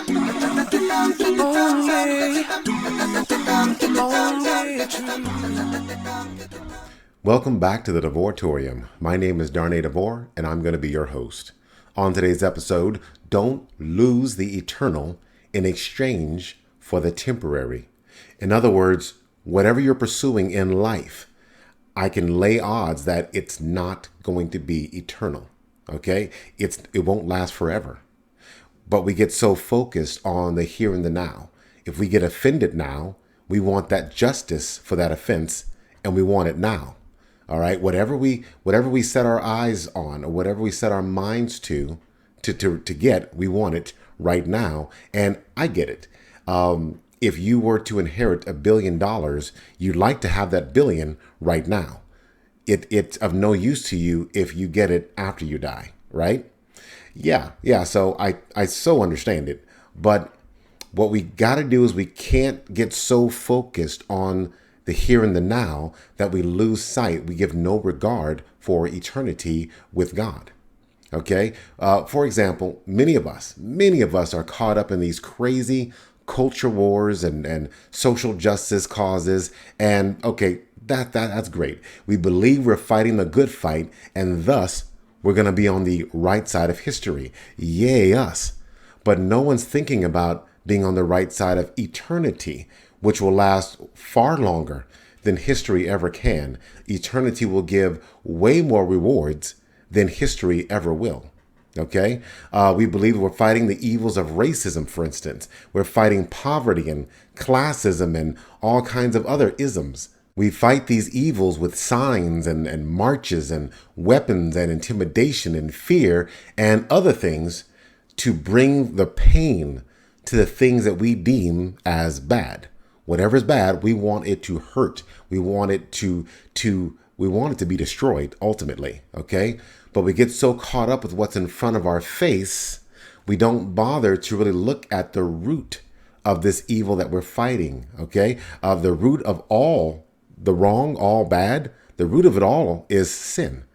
Welcome back to the Devoratorium. My name is Darnay Devore, and I'm going to be your host. On today's episode, don't lose the eternal in exchange for the temporary. In other words, whatever you're pursuing in life, I can lay odds that it's not going to be eternal. Okay? It won't last forever. But we get so focused on the here and the now. If we get offended now, we want that justice for that offense, and we want it now. All right, whatever we set our eyes on, or whatever we set our minds to get, we want it right now. And I get it. If you were to inherit $1 billion, you'd like to have that billion right now. It's of no use to you if you get it after you die, right? Yeah. So I so understand it. But what we got to do is we can't get so focused on the here and the now that we lose sight. We give no regard for eternity with God. Okay. For example, many of us are caught up in these crazy culture wars and social justice causes. And okay, that's great. We believe we're fighting the good fight, and thus we're going to be on the right side of history. Yay, us. But no one's thinking about being on the right side of eternity, which will last far longer than history ever can. Eternity will give way more rewards than history ever will. Okay? We believe we're fighting the evils of racism, for instance. We're fighting poverty and classism and all kinds of other isms. We fight these evils with signs and marches and weapons and intimidation and fear and other things to bring the pain to the things that we deem as bad. Whatever is bad, we want it to hurt. We want it to be destroyed ultimately, okay? But we get so caught up with what's in front of our face, we don't bother to really look at the root of this evil that we're fighting, okay? The root of all the wrong, all bad, the root of it all is sin.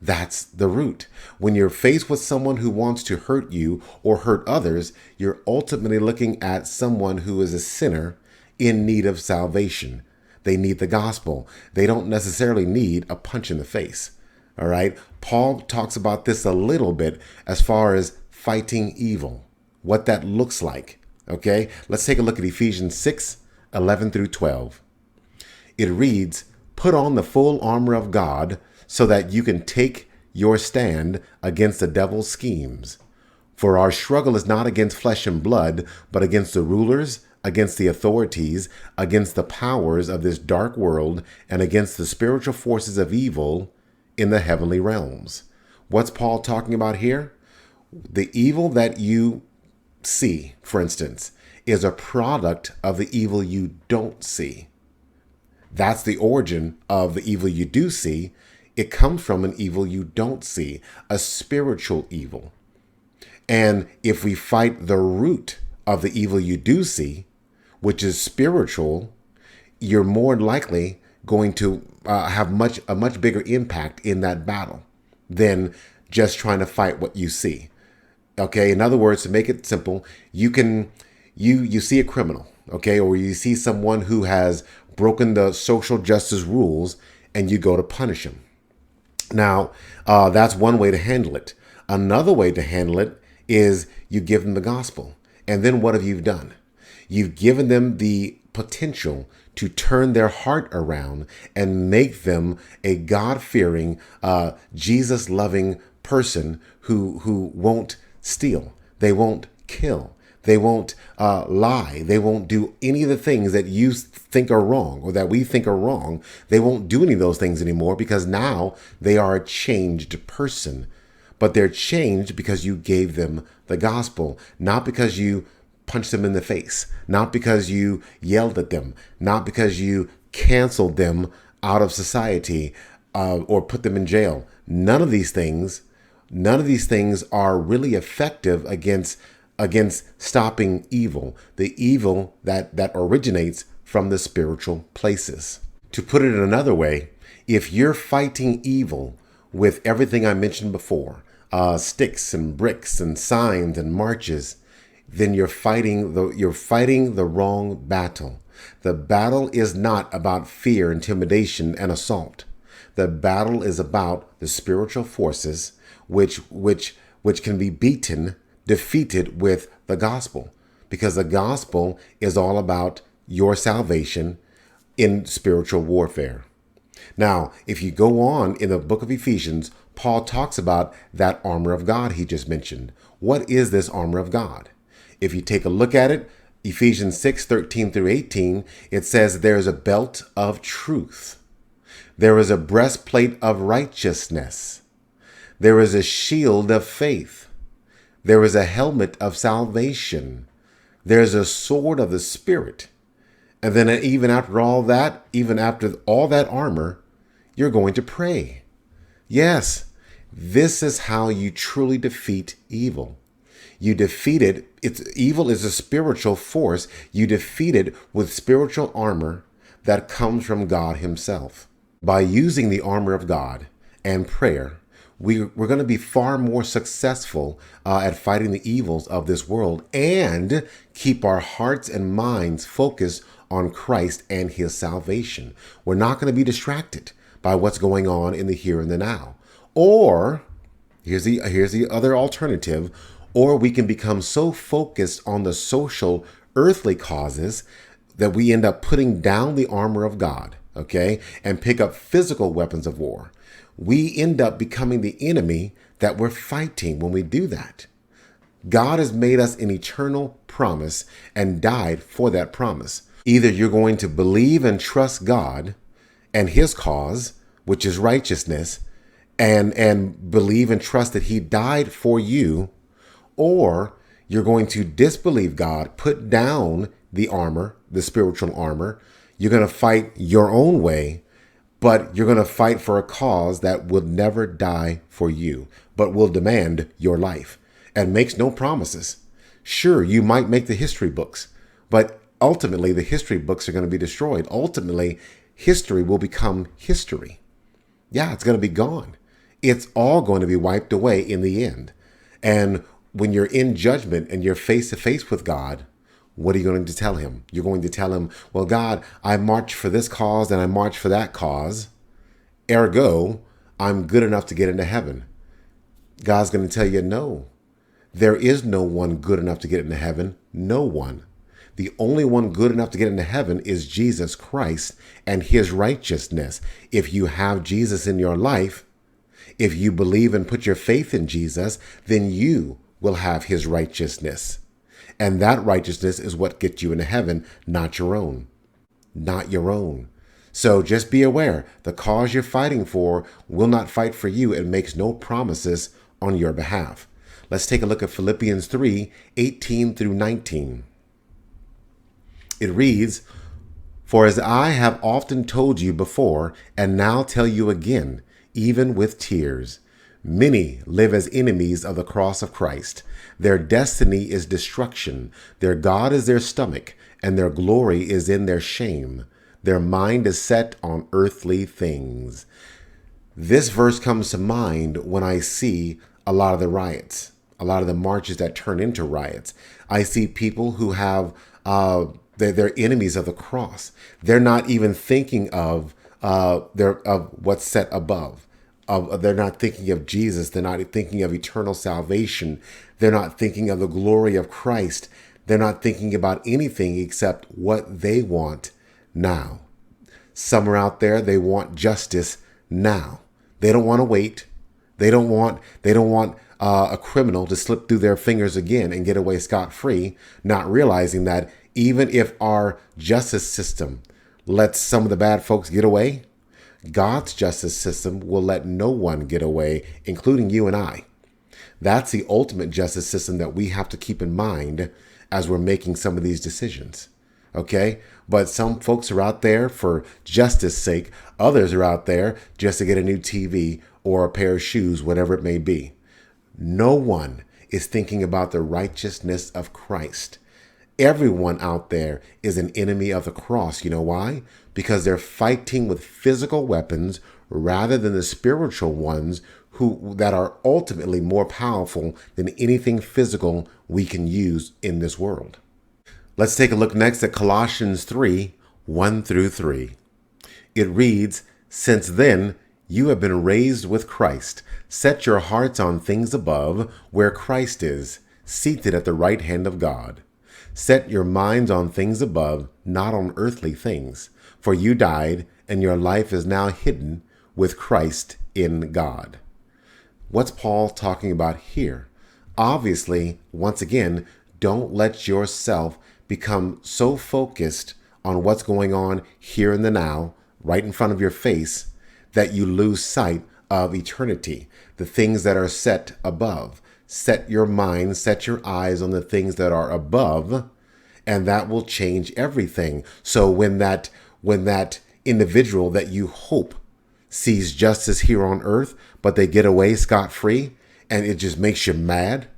That's the root. When you're faced with someone who wants to hurt you or hurt others, you're ultimately looking at someone who is a sinner in need of salvation. They need the gospel. They don't necessarily need a punch in the face. All right. Paul talks about this a little bit as far as fighting evil, what that looks like. Okay. Let's take a look at Ephesians 6:11 through 12. It reads, "Put on the full armor of God so that you can take your stand against the devil's schemes. For our struggle is not against flesh and blood, but against the rulers, against the authorities, against the powers of this dark world, and against the spiritual forces of evil in the heavenly realms." What's Paul talking about here? The evil that you see, for instance, is a product of the evil you don't see. That's the origin of the evil you do see. It comes from an evil you don't see, a spiritual evil. And if we fight the root of the evil you do see, which is spiritual, you're more likely going to have a much bigger impact in that battle than just trying to fight what you see. Okay. In other words, to make it simple, you see a criminal, okay, or you see someone who has broken the social justice rules, and you go to punish him. Now, that's one way to handle it. Another way to handle it is you give them the gospel. And then what have you done? You've given them the potential to turn their heart around and make them a God-fearing, Jesus-loving person who won't steal. They won't kill. They won't lie. They won't do any of the things that you think are wrong or that we think are wrong. They won't do any of those things anymore because now they are a changed person. But they're changed because you gave them the gospel, not because you punched them in the face, not because you yelled at them, not because you canceled them out of society or put them in jail. None of these things are really effective against stopping evil, the evil that originates from the spiritual places. To put it in another way, if you're fighting evil with everything I mentioned before, sticks and bricks and signs and marches, then you're fighting the wrong battle. The battle is not about fear, intimidation, and assault. The battle is about the spiritual forces which can be defeated with the gospel, because the gospel is all about your salvation in spiritual warfare. Now, if you go on in the book of Ephesians, Paul talks about that armor of God he just mentioned. What is this armor of God? If you take a look at it, Ephesians 6:13 through 18, it says there is a belt of truth. There is a breastplate of righteousness. There is a shield of faith. There is a helmet of salvation. There is a sword of the Spirit. And then even after all that armor, you're going to pray. Yes, this is how you truly defeat evil. You defeat it. Evil is a spiritual force. You defeat it with spiritual armor that comes from God himself. By using the armor of God and prayer, we're going to be far more successful at fighting the evils of this world and keep our hearts and minds focused on Christ and his salvation. We're not going to be distracted by what's going on in the here and the now. Or here's the other alternative. Or we can become so focused on the social, earthly causes that we end up putting down the armor of God, okay, and pick up physical weapons of war. We end up becoming the enemy that we're fighting when we do that. God has made us an eternal promise and died for that promise. Either you're going to believe and trust God and his cause, which is righteousness, and believe and trust that he died for you, or you're going to disbelieve God, put down the armor, the spiritual armor. You're going to fight your own way, but you're going to fight for a cause that will never die for you, but will demand your life and makes no promises. Sure, you might make the history books, but ultimately the history books are going to be destroyed. Ultimately, history will become history. Yeah, it's going to be gone. It's all going to be wiped away in the end. And when you're in judgment and you're face to face with God, what are you going to tell him? You're going to tell him, well, God, I marched for this cause and I marched for that cause. Ergo, I'm good enough to get into heaven. God's going to tell you, no, there is no one good enough to get into heaven. No one. The only one good enough to get into heaven is Jesus Christ and his righteousness. If you have Jesus in your life, if you believe and put your faith in Jesus, then you will have his righteousness. And that righteousness is what gets you into heaven, not your own. Not your own. So just be aware, the cause you're fighting for will not fight for you and makes no promises on your behalf. Let's take a look at Philippians 3:18 through 19. It reads, "For as I have often told you before, and now tell you again, even with tears, many live as enemies of the cross of Christ. Their destiny is destruction. Their God is their stomach, and their glory is in their shame. Their mind is set on earthly things." This verse comes to mind when I see a lot of the riots, a lot of the marches that turn into riots. I see people who have, they're enemies of the cross. They're not even thinking of what's set above. They're not thinking of Jesus. They're not thinking of eternal salvation. They're not thinking of the glory of Christ. They're not thinking about anything except what they want now. Some are out there, they want justice now. They don't want to wait. They don't want a criminal to slip through their fingers again and get away scot-free, not realizing that even if our justice system lets some of the bad folks get away, God's justice system will let no one get away, including you and I. That's the ultimate justice system that we have to keep in mind as we're making some of these decisions. Okay? But some folks are out there for justice sake. Others are out there just to get a new TV or a pair of shoes, whatever it may be. No one is thinking about the righteousness of Christ. Everyone out there is an enemy of the cross. You know why? Because they're fighting with physical weapons, rather than the spiritual ones that are ultimately more powerful than anything physical we can use in this world. Let's take a look next at Colossians 3, 1 through 3. It reads, "Since then you have been raised with Christ. Set your hearts on things above, where Christ is, seated at the right hand of God. Set your minds on things above, not on earthly things. For you died, and your life is now hidden with Christ in God." What's Paul talking about here? Obviously, once again, don't let yourself become so focused on what's going on here in the now, right in front of your face, that you lose sight of eternity, the things that are set above. Set your mind, set your eyes on the things that are above, and that will change everything. So when that individual that you hope sees justice here on earth, but they get away scot-free, and it just makes you mad,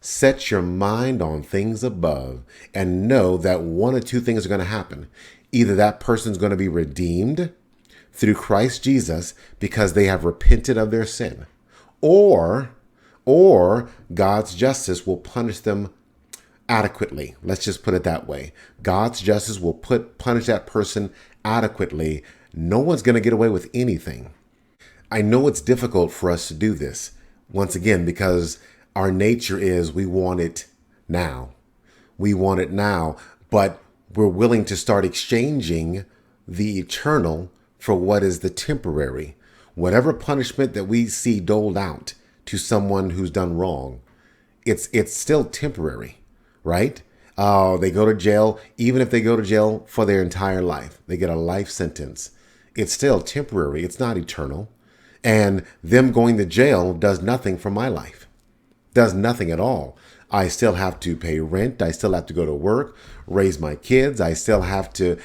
set your mind on things above and know that one or two things are going to happen. Either that person's going to be redeemed through Christ Jesus because they have repented of their sin, or God's justice will punish them adequately. Let's just put it that way. God's justice will punish that person adequately. No one's going to get away with anything. I know it's difficult for us to do this, once again, because our nature is we want it now. We want it now, but we're willing to start exchanging the eternal for what is the temporary. Whatever punishment that we see doled out to someone who's done wrong, it's still temporary, right? They go to jail. Even if they go to jail for their entire life, they get a life sentence. It's still temporary. It's not eternal. And them going to jail does nothing for my life. Does nothing at all. I still have to pay rent. I still have to go to work, raise my kids. I still have to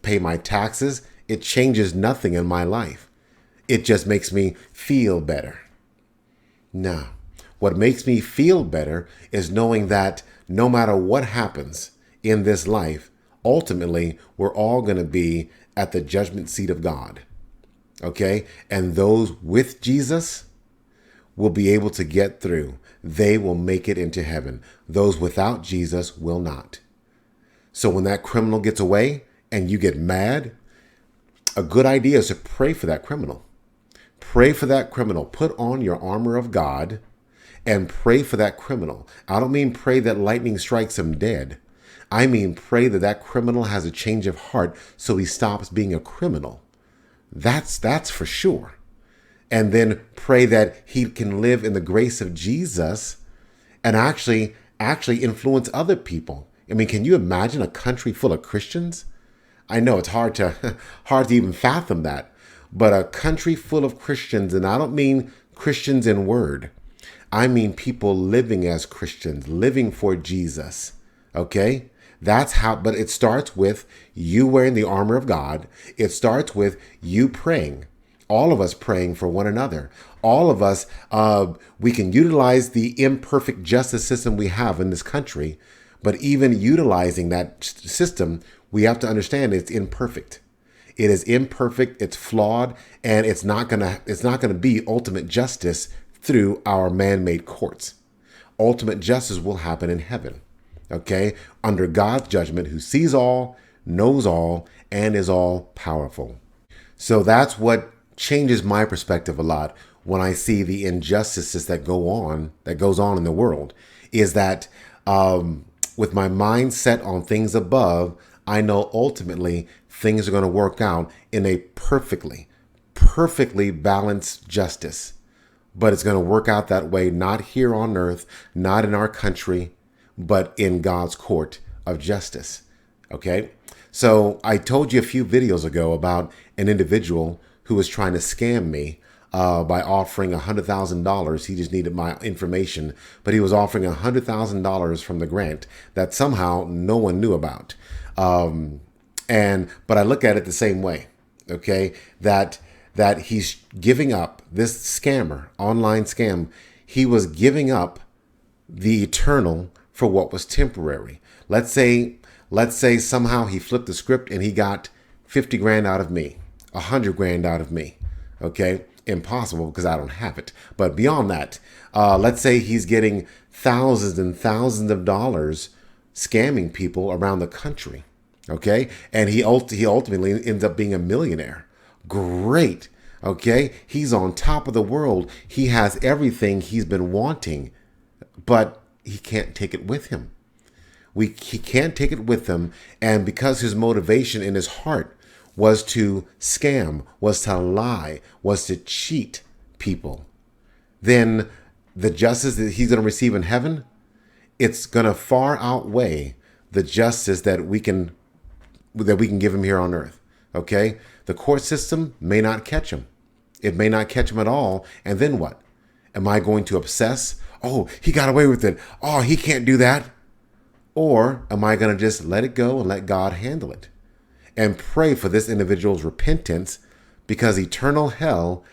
pay my taxes. It changes nothing in my life. It just makes me feel better. Now, what makes me feel better is knowing that no matter what happens in this life, ultimately, we're all going to be at the judgment seat of God. Okay? And those with Jesus will be able to get through. They will make it into heaven. Those without Jesus will not. So when that criminal gets away and you get mad, a good idea is to pray for that criminal. Pray for that criminal. Put on your armor of God and pray for that criminal. I don't mean pray that lightning strikes him dead. I mean pray that that criminal has a change of heart so he stops being a criminal. That's for sure. And then pray that he can live in the grace of Jesus and actually influence other people. I mean, can you imagine a country full of Christians? I know it's hard to even fathom that, but a country full of Christians, and I don't mean Christians in word. I mean people living as Christians, living for Jesus. Okay? That's how, but it starts with you wearing the armor of God. It starts with you praying. All of us praying for one another. All of us, we can utilize the imperfect justice system we have in this country, but even utilizing that system, we have to understand it's imperfect. It is imperfect, it's flawed, and it's not gonna be ultimate justice through our man-made courts. Ultimate justice will happen in heaven, okay? Under God's judgment, who sees all, knows all, and is all powerful. So that's what changes my perspective a lot when I see the injustices that goes on in the world, is that with my mind set on things above, I know ultimately things are going to work out in a perfectly balanced justice. But it's going to work out that way, not here on earth, not in our country, but in God's court of justice. Okay? So I told you a few videos ago about an individual who was trying to scam me by offering $100,000. He just needed my information, but he was offering $100,000 from the grant that somehow no one knew about. But I look at it the same way, okay? That he's giving up, this scammer, online scam, he was giving up the eternal for what was temporary. Let's say somehow he flipped the script and he got 50 grand out of me, 100 grand out of me. Okay, impossible because I don't have it. But beyond that, let's say he's getting thousands and thousands of dollars scamming people around the country. Okay, and he ultimately ends up being a millionaire. Great. Okay, he's on top of the world. He has everything he's been wanting, but he can't take it with him. He can't take it with him, and because his motivation in his heart was to scam, was to lie, was to cheat people, then the justice that he's going to receive in heaven, it's going to far outweigh the justice that we can give him here on earth. Okay? The court system may not catch him. It may not catch him at all. And then what? Am I going to obsess? Oh, he got away with it. Oh, he can't do that. Or am I going to just let it go and let God handle it? And pray for this individual's repentance, because eternal hell,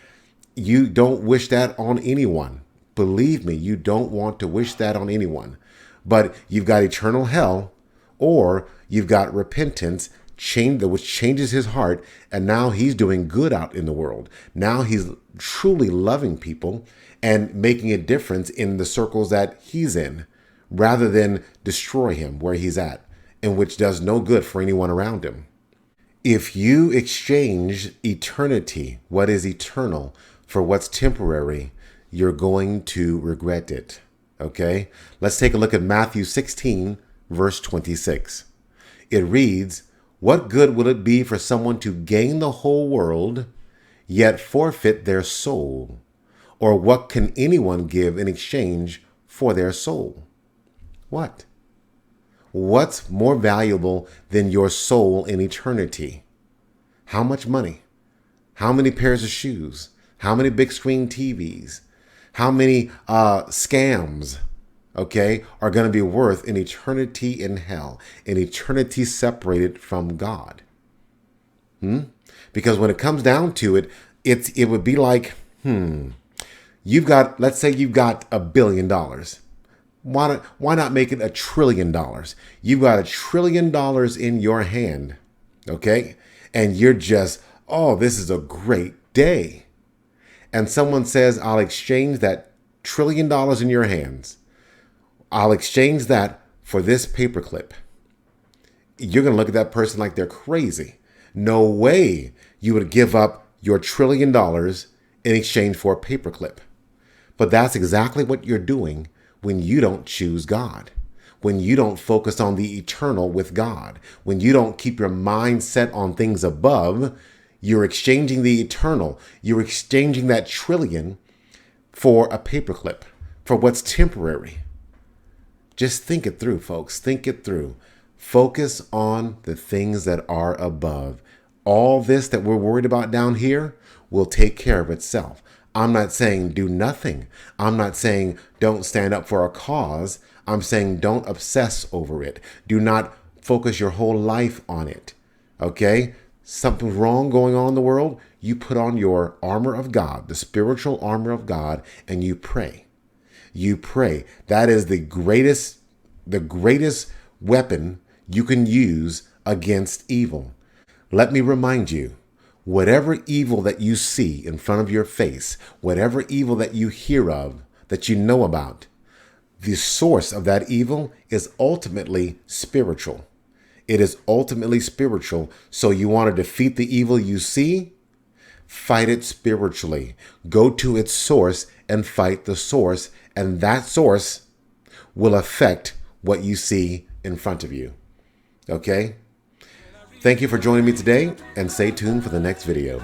you don't wish that on anyone. Believe me, you don't want to wish that on anyone. But you've got eternal hell, or you've got repentance, which changes his heart, and now he's doing good out in the world. Now he's truly loving people and making a difference in the circles that he's in, rather than destroy him where he's at, and which does no good for anyone around him. If you exchange eternity, what is eternal, for what's temporary, you're going to regret it. Okay? Let's take a look at Matthew 16, verse 26. It reads, "What good will it be for someone to gain the whole world, yet forfeit their soul? Or what can anyone give in exchange for their soul?" What? What's more valuable than your soul in eternity? How much money? How many pairs of shoes? How many big screen TVs? How many scams, okay, are going to be worth an eternity in hell, an eternity separated from God? Because when it comes down to it, it would be like, let's say you've got $1 billion. Why not make it $1 trillion? You've got $1 trillion in your hand, okay? And you're just, oh, this is a great day. And someone says, I'll exchange that $1 trillion in your hands. I'll exchange that for this paperclip. You're going to look at that person like they're crazy. No way you would give up your $1 trillion in exchange for a paperclip. But that's exactly what you're doing when you don't choose God, when you don't focus on the eternal with God, when you don't keep your mind set on things above. You're exchanging the eternal. You're exchanging that trillion for a paperclip, for what's temporary. Just think it through, folks. Think it through. Focus on the things that are above. All this that we're worried about down here will take care of itself. I'm not saying do nothing. I'm not saying don't stand up for a cause. I'm saying don't obsess over it. Do not focus your whole life on it. Okay? Something wrong going on in the world, you put on your armor of God, the spiritual armor of God, and you pray. You pray. That is the greatest weapon you can use against evil. Let me remind you, whatever evil that you see in front of your face, whatever evil that you hear of, that you know about, the source of that evil is ultimately spiritual. It is ultimately spiritual. So you want to defeat the evil you see? Fight it spiritually. Go to its source and fight the source. And that source will affect what you see in front of you. Okay? Thank you for joining me today, and stay tuned for the next video.